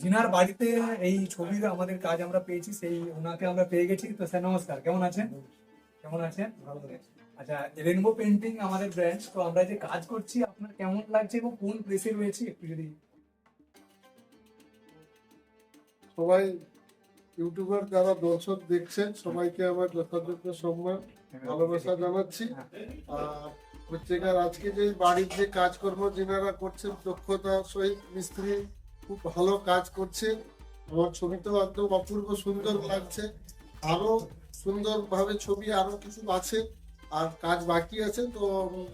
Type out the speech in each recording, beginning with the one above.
জিনার বাড়িতে এই ছবির আমাদের কাজ আমরা পেয়েছি, সেই ওনাকে আমরা পেয়ে গেছি। তো স্যার নমস্কার, কেমন আছেন? কেমন আছেন? ভালো আছি। আচ্ছা, রেনবো পেন্টিং আমাদের ব্র্যান্ড, তো আমরা যে কাজ করছি আপনার কেমন লাগছে এবং কোন প্লেসে রয়েছে একটু যদি। সবাই ইউটিউবার যারা দর্শক দেখছেন সবাইকে আমার যথাযোগ্য সম্মান ভালোবাসা জানাচ্ছি। আর হচ্ছে গিয়ে আজকে যে বাড়ির যে কাজকর্ম যেনারা করছেন দক্ষতার সহিত মিস্ত্রি খুব ভালো কাজ করছে। আমার ছবিতেও একদম অপূর্ব সুন্দর লাগছে। আরো সুন্দরভাবে ছবি আরো কিছু আছে আর কাজ বাকি আছে। তো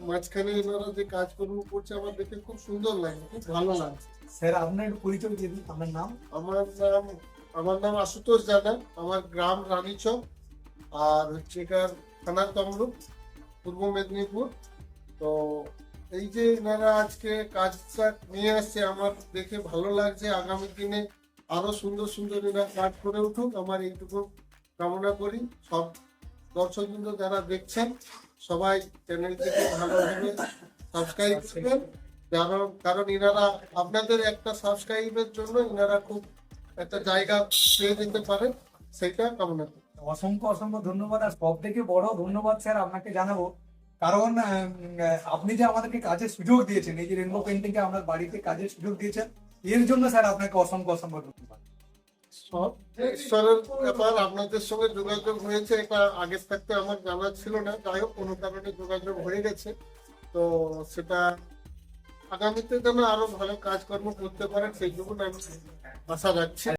মাঝখানে এনারা যে কাজকর্ম করছে আমার দেখে খুব সুন্দর লাগছে, খুব ভালো লাগছে। স্যার আপনার একটু পরিচয় দিয়ে দিন, আপনার নাম। আমার নাম আশুতোষ জানা। আমার গ্রাম রানীচক আর হচ্ছে কার থানা তমলুক, পূর্ব মেদিনীপুর। তো এই যে এনারা আজকে কাজটা নিয়ে আসছে আমার দেখে ভালো লাগছে। আগামী দিনে আরো সুন্দর সুন্দর এরা কাজ করে উঠুক, আমার এইটুকু কামনা করি। সব দর্শকবৃন্দ যারা দেখছেন সবাই চ্যানেলটিকে ভালোভাবে সাবস্ক্রাইব করবেন। কারণ এনারা আপনাদের একটা সাবস্ক্রাইবের জন্য এনারা খুব একটা জায়গা পেয়ে যেতে পারে, সেটা কামনা করি। অসংখ্য অসংখ্য ধন্যবাদ। আর সব থেকে বড় ধন্যবাদ স্যার আপনাকে জানাবো, কারণ আপনি যে আমাদেরকে কাজের সুযোগ দিয়েছেন, এই যে রেনবো পেন্টিং এ আপনার বাড়িতে কাজের সুযোগ দিয়েছেন, এর জন্য স্যার আপনাকে অসংখ্য অসংখ্য ধন্যবাদ। সব ঈশ্বরের ব্যাপার। আপনাদের সঙ্গে যোগাযোগ হয়েছে, এটা আগের থাকতে আমার জানা ছিল না। যাই হোক, কোনো কারণে যোগাযোগ হয়ে গেছে। তো সেটা আগামীতে যেন আরো ভালো কাজকর্ম করতে পারেন সেইটুকু আমি আশা রাখছি।